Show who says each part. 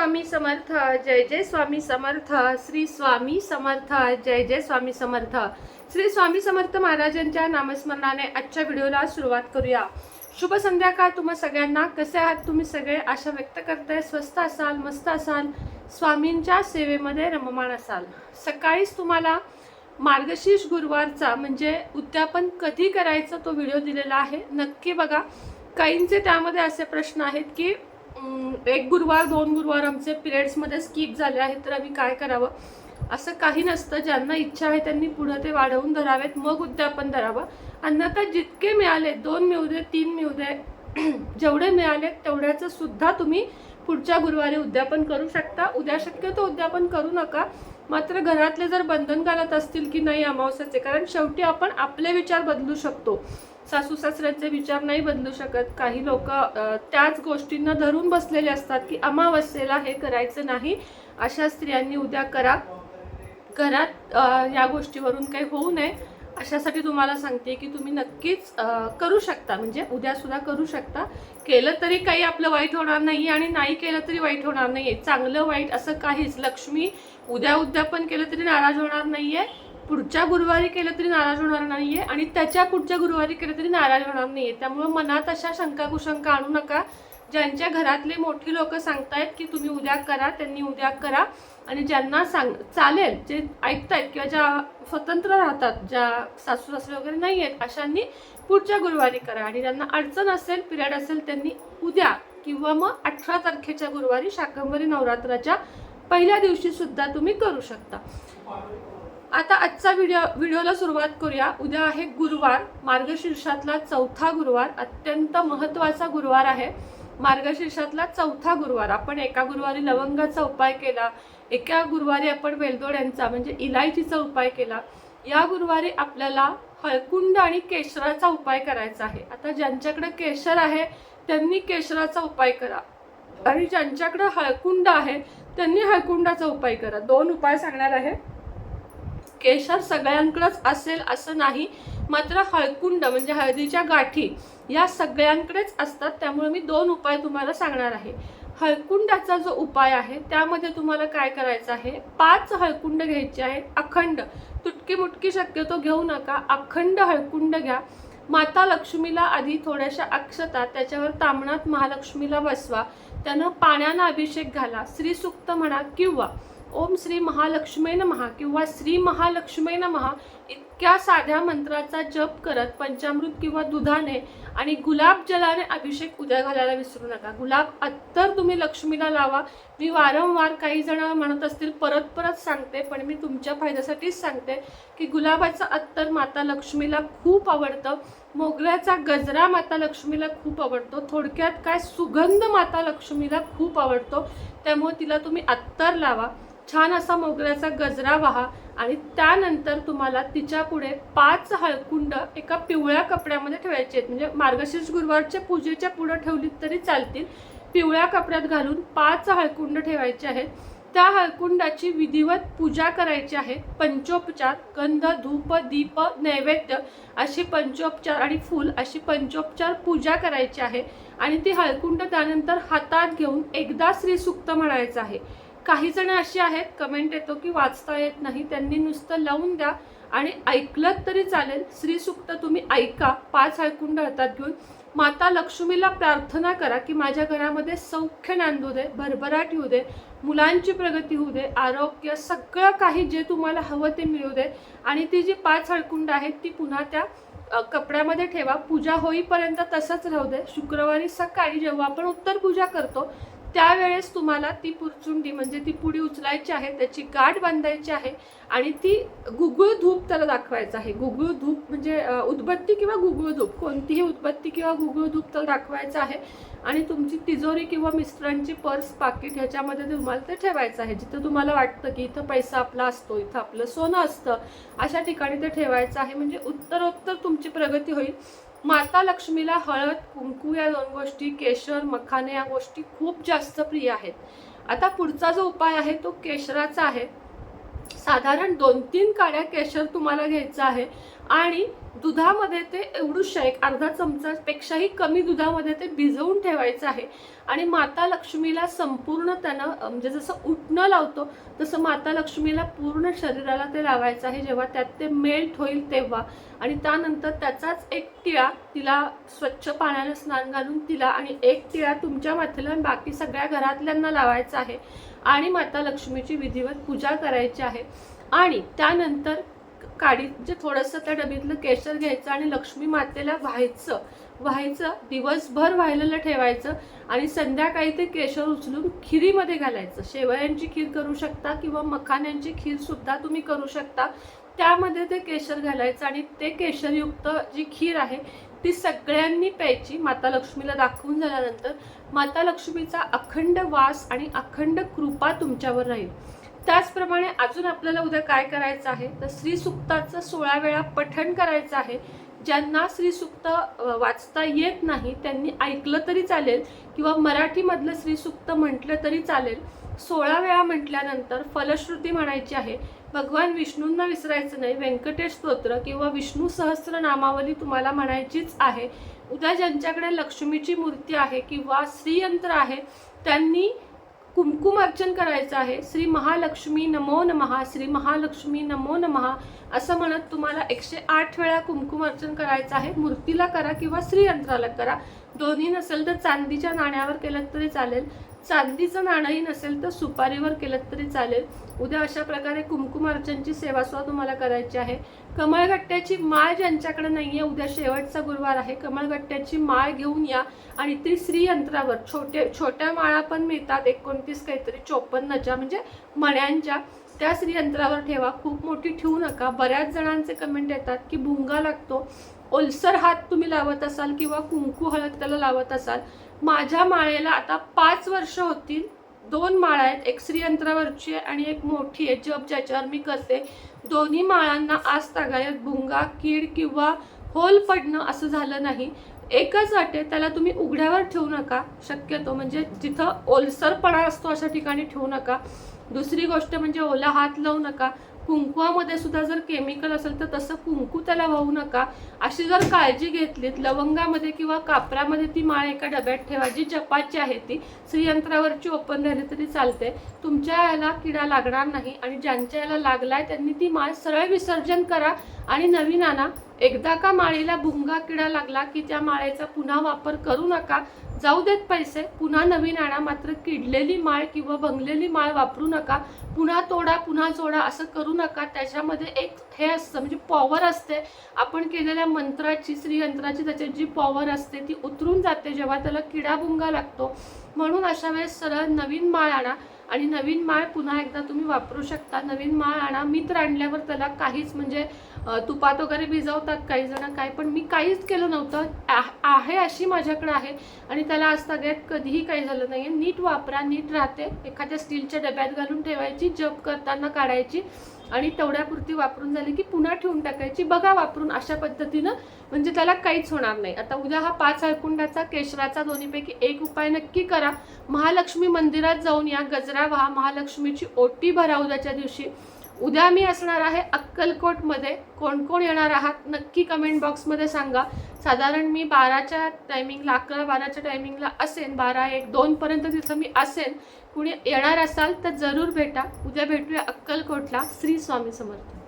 Speaker 1: स्वामी समर्थ. जय जय स्वामी समर्थ. श्री स्वामी समर्थ. जय जय स्वामी समर्थ. श्री स्वामी समर्थ महाराजांच्या नामस्मरणाने आजच्या व्हिडिओला सुरुवात करूया. शुभ संध्याकाळ तुम्हा सगळ्यांना. कसे आहात तुम्ही सगळे? आशा व्यक्त करते स्वस्थ असाल, मस्त असाल, स्वामींच्या सेवेमध्ये रममाण असाल. सकाळीच तुम्हाला मार्गशीर्ष गुरुवारचा म्हणजे उद्यापन कधी करायचं तो व्हिडिओ दिलेला आहे, नक्की बघा. काहींचे त्यामध्ये असे प्रश्न आहेत की एक गुरुवार 2 गुरुवार आमचे पिरियड्समध्ये स्किप झाले आहेत, तर आम्ही काय करावं? असं काही नसतं. ज्यांना इच्छा आहे त्यांनी पुढे ते वाढवून धरावेत, मग उद्यापन धरावं. अन्यथा जितके मिळाले, 2 मिळू दे, 3 मिळू दे, जेवढे मिळाले तेवढ्याचं सुद्धा तुम्ही पुढच्या गुरुवारी उद्यापन करू शकता. उद्या शक्यतो उद्यापन करू नका. मात्र घरातले जर बंधन घालत असतील की नाही अमावस्याचे, कारण शेवटी आपण आपले विचार बदलू शकतो, सासू सासऱ्यांचे विचार नाही बदलू शकत. काही लोक त्याच गोष्टींना धरून बसलेले असतात की अमावस्येला हे करायचं नाही. अशा स्त्रियांनी उद्या करा. घरात या गोष्टीवरून काही होऊ नये अशासाठी तुम्हाला सांगते की तुम्ही नक्कीच करू शकता. म्हणजे उद्यासुद्धा करू शकता. केलं तरी काही आपलं वाईट होणार नाही आणि नाही केलं तरी वाईट होणार नाही आहे. चांगलं वाईट असं काहीच. लक्ष्मी उद्यापन केलं तरी नाराज होणार नाही आहे, पुढच्या गुरुवारी केलं तरी नाराज होणार नाहीये, आणि त्याच्या पुढच्या गुरुवारी केलं तरी नाराज होणार नाहीये. त्यामुळे मनात अशा शंका कुशंका आणू नका. ज्यांच्या घरातले मोठी लोक सांगतायत की तुम्ही उद्या करा, त्यांनी उद्या करा. आणि ज्यांना चालेल, जे ऐकतायत किंवा ज्या स्वतंत्र राहतात, ज्या सासू सासरे वगैरे नाही आहेत, अशांनी पुढच्या गुरुवारी करा. आणि ज्यांना अडचण असेल, पिरियड असेल, त्यांनी उद्या किंवा मग 18 तारखेच्या गुरुवारी शाकंभरी नवरात्राच्या पहिल्या दिवशी सुद्धा तुम्ही करू शकता. आता आजचा व्हिडिओला सुरुवात करूया. उद्या आहे गुरुवार, मार्गशीर्षातला 4था गुरुवार. अत्यंत महत्त्वाचा गुरुवार आहे. मार्गशीर्षातला 4था गुरुवार. आपण एका गुरुवारी लवंगाचा उपाय केला, एका गुरुवारी आपण वेलदोड्यांचा म्हणजे इलायचीचा उपाय केला. या गुरुवारी आपल्याला हळकुंड आणि केशराचा उपाय करायचा आहे. आता ज्यांच्याकडे केशर आहे त्यांनी केशराचा उपाय करा, आणि ज्यांच्याकडे हळकुंड आहे त्यांनी हळकुंडाचा उपाय करा. 2 उपाय सांगणार आहे. केशर सगळ्यांकडेच असेल असं नाही, मात्र हळकुंड म्हणजे हळदीच्या गाठी या सगळ्यांकडेच असतात. त्यामुळे मी 2 उपाय तुम्हाला सांगणार आहे. हळकुंडाचा जो उपाय आहे त्यामध्ये तुम्हाला काय करायचं आहे, 5 हळकुंड घ्यायचे आहेत. अखंड, तुटकी मुटकी शक्यतो घेऊ नका, अखंड हळकुंड घ्या. माता लक्ष्मीला आधी थोड्याशा अक्षता, त्याच्यावर ताम्हणात महालक्ष्मीला बसवा, त्यानं पाण्यानं अभिषेक घाला, श्रीसूक्त म्हणा किंवा ओम श्री महालक्ष्मी नमः किंवा श्री महालक्ष्मी नमः इतक्या साध्या मंत्राचा जप करत पंचामृत किंवा दुधाने आणि गुलाब जलाने अभिषेक उद्या घालायला विसरू नका. गुलाब अत्तर तुम्ही लक्ष्मीला लावा. मी वारंवार, काही जण म्हणत असतील, परत परत सांगते, पण मी तुमच्या फायद्यासाठीच सांगते की गुलाबाचं अत्तर माता लक्ष्मीला खूप आवडतं. मोगऱ्याचा गजरा माता लक्ष्मीला खूप आवडतो. थोडक्यात काय, सुगंध माता लक्ष्मीला खूप आवडतो. त्यामुळे तिला तुम्ही अत्तर लावा, छान असा मोगऱ्याचा गजरा वाहा, आणि त्यानंतर तुम्हाला तिच्या पुढे 5 हळकुंड एका पिवळ्या कपड्यामध्ये ठेवायचे आहेत. म्हणजे मार्गशीर्ष गुरुवारच्या पूजेच्या पुढे ठेवलीत तरी चालतील. पिवळ्या कपड्यात घालून 5 हळकुंड ठेवायचे आहेत. त्या हळकुंडाची विधिवत पूजा करायची आहे. पंचोपचार, गंध, धूप, दीप, नैवेद्य अशी पंचोपचार आणि फूल अशी पंचोपचार पूजा करायची आहे. आणि ती हळकुंड त्यानंतर हातात घेऊन एकदा श्रीसूक्त म्हणायचं आहे. काही जण अशी आहेत, कमेंट येतो की वाचता येत नाही, त्यांनी नुसतं लावून द्या आणि ऐकलं तरी चालेल. श्रीसूक्त तुम्ही ऐका, 5 हळकुंड हातात घेऊन माता लक्ष्मीला प्रार्थना करा की माझ्या घरामध्ये सौख्य नांदू दे, भरभराट येऊ दे, मुलांची प्रगती होऊ दे, आरोग्य, सगळं काही जे तुम्हाला हवं ते मिळू दे. आणि ती जी 5 हळकुंड आहेत ती पुन्हा त्या कपड्यामध्ये ठेवा. पूजा होईपर्यंत तसंच राहू दे. शुक्रवारी सकाळी जेव्हा आपण उत्तर पूजा करतो त्यावेळेस तुम्हाला ती पुरचुंडी म्हणजे ती पुडी उचलायची आहे, त्याची गाठ बांधायची आहे, आणि ती गुगुळ धूप त्याला दाखवायचं आहे. गुगुळ धूप म्हणजे उदबत्ती किंवा गुगुळ धूप, कोणतीही उदबत्ती किंवा गुगुळ धूप त्याला दाखवायचं आहे. आणि तुमची तिजोरी किंवा मिस्टरांची पर्स, पाकिट ह्याच्यामध्ये तुम्हाला ते ठेवायचं आहे. जिथं तुम्हाला वाटतं की इथं पैसा आपला असतो, इथं आपलं सोनं असतं, अशा ठिकाणी ते ठेवायचं आहे. म्हणजे उत्तरोत्तर तुमची प्रगती होईल. माता लक्ष्मीला हळद, कुंकू या 2 गोष्टी, केशर, मखाने या गोष्टी खूप जास्त प्रिय आहेत. आता पुढचा जो उपाय आहे तो केशराचा आहे. साधारण 2-3 काड्या केशर तुम्हाला घ्यायचं आहे आणि दुधामध्ये ते एवढूशा एक अर्धा चमचापेक्षाही कमी दुधामध्ये ते भिजवून ठेवायचं आहे. आणि माता लक्ष्मीला संपूर्ण त्यानं म्हणजे जसं उटणं लावतो तसं माता लक्ष्मीला पूर्ण शरीराला ते लावायचं आहे, जेव्हा त्यात ते मेल्ट होईल तेव्हा. आणि त्यानंतर त्याचाच एक टिळा तिला स्वच्छ पाण्यानं स्नान घालून तिला आणि एक टिळा तुमच्या माथेला आणि बाकी सगळ्या घरातल्यांना लावायचा आहे. आणि माता लक्ष्मीची विधिवत पूजा करायची आहे. आणि त्यानंतर म्हणजे थोडंसं त्या डबीतलं केशर घ्यायचं आणि लक्ष्मी मातेला व्हायचं दिवसभर व्हायला ठेवायचं. आणि संध्याकाळी ते केशर उचलून खिरीमध्ये घालायचं. शेवयांची खीर करू शकता किंवा मखाण्यांची खीर सुद्धा तुम्ही करू शकता. त्यामध्ये ते केशर घालायचं आणि ते केशरयुक्त जी खीर आहे ती सगळ्यांनी प्यायची. माता लक्ष्मीला दाखवून झाल्यानंतर माता लक्ष्मीचा अखंड वास आणि अखंड कृपा तुमच्यावर राहील. त्याचप्रमाणे अजून आपल्याला उद्या काय करायचं आहे तर श्री सुक्ताचं 16 वेळा पठण करायचं आहे. ज्यांना श्री सुक्त वाचता येत नाही त्यांनी ऐकलं तरी चालेल किंवा मराठीमधलं श्री सुक्त म्हटलं तरी चालेल. 16 वेळा म्हटल्यानंतर फलश्रुती म्हणायची आहे. भगवान विष्णूंना विसरायचं नाही. व्यंकटेश स्तोत्र किंवा विष्णू सहस्त्र नामावली तुम्हाला म्हणायचीच आहे. उद्या ज्यांच्याकडे लक्ष्मीची मूर्ती आहे किंवा श्रीयंत्र आहे त्यांनी कुमकुम अर्चन करायचं आहे. श्री महालक्ष्मी नमो नमः, श्री महालक्ष्मी नमो नमः असं म्हणत तुम्हाला 108 वेळा कुमकुम अर्चन करायचं आहे. मूर्तीला करा किंवा श्रीयंत्राला करा. दोन्ही नसेल तर चांदीच्या नाण्यावर केलं तरी चालेल. चांदीचं नाणंही नसेल तर सुपारीवर केलं तरी चालेल. उद्या अशा प्रकारे कुमकुम अर्चनची सेवा सुद्धा तुम्हाला करायची आहे. कमळगट्ट्याची माळ ज्यांच्याकडे नाहीये, उद्या शेवटचा गुरुवार आहे, कमळगट्ट्याची माळ घेऊन या आणि ती श्रीयंत्रावर छोट्या माळा पण मिळतात 29 काहीतरी 54च्या म्हणजे मण्यांच्या, त्या श्रीयंत्रावर ठेवा. खूप मोठी ठेवू नका. बऱ्याच जणांचे कमेंट येतात की भुंगा लागतो. ओलसर हात तुम्ही लावत असाल किंवा कुंकू हळद त्याला लावत असाल. माझ्या माळेला आता 5 वर्ष होतील. 2 माळा आहेत, एक श्रीयंत्रावरची आहे आणि एक मोठी आहे जप ज्याच्यावर मी करते. दोन्ही माळांना आज तागायत भुंगा कीड किंवा होल पडणं असं झालं नाही. एकच अट आहे, त्याला तुम्ही उघड्यावर ठेवू नका शक्यतो, म्हणजे जिथं ओलसरपणा असतो अशा ठिकाणी ठेवू नका. दुसरी गोष्ट म्हणजे ओला हात लावू नका. कुंकवामध्ये सुद्धा जर केमिकल असेल तर तसं कुंकू त्याला वाहू नका. अशी जर काळजी घेतलीत, लवंगामध्ये किंवा कापरामध्ये ती माळ एका डब्यात ठेवा. जी जपाची आहे ती श्रीयंत्रावरची ओपन राहिली तरी चालते. तुमच्या याला किडा लागणार नाही. आणि ज्यांच्या याला लागलाय त्यांनी ती माळ सरळ विसर्जन करा आणि नवीन आणा. एकदा का माळीला भुंगा किडा लागला की त्या माळेचा पुन्हा वापर करू नका. जाऊ देत पैसे, पुन्हा नवीन आणा. मात्र किडलेली माळ किंवा भंगलेली माळ वापरू नका. पुन्हा तोडा पुन्हा जोडा असं करू नका. त्याच्यामध्ये एक हे असतं म्हणजे पॉवर असते. आपण केलेल्या मंत्राची श्रीयंत्राची त्याच्यात जी पॉवर असते ती उतरून जाते जेव्हा त्याला किडा भुंगा लागतो. म्हणून अशा वेळेस सरळ नवीन माळ आणा आणि नवीन माळ पुन्हा एकदा तुम्ही वापरू शकता. नवीन माळ आणा. मित्र आणल्यावर त्याला काहीच म्हणजे तुपात वगैरे भिजवतात काही जण काय, पण मी काहीच केलं नव्हतं. आहे अशी माझ्याकडे आहे आणि त्याला आज सगळ्यात कधीही काही झालं नाही. नीट वापरा, नीट राहते. एखाद्या स्टीलच्या डब्यात घालून ठेवायची, जप करताना काढायची आणि तेवढ्यापुरती वापरून झाली की पुन्हा ठेवून टाकायची. बघा वापरून अशा पद्धतीनं, म्हणजे त्याला काहीच होणार नाही. आता उद्या हा 5 हळकुंडाचा केशराचा दोन्हीपैकी एक उपाय नक्की करा. महालक्ष्मी मंदिरात जाऊन या, गजरा व्हा, महालक्ष्मीची ओटी भरा उद्याच्या दिवशी. उद्या मी असणार आहे अक्कलकोटमध्ये. कोण कोण येणार आहात नक्की कमेंट बॉक्समध्ये सांगा. साधारण मी 12च्या टायमिंगला 11-12च्या टायमिंगला असेन. 12-1-2 पर्यंत तिथं मी असेन. कुणी येणार असाल तर जरूर भेटा. उद्या भेटूया अक्कलकोटला. श्री स्वामी समर्थ.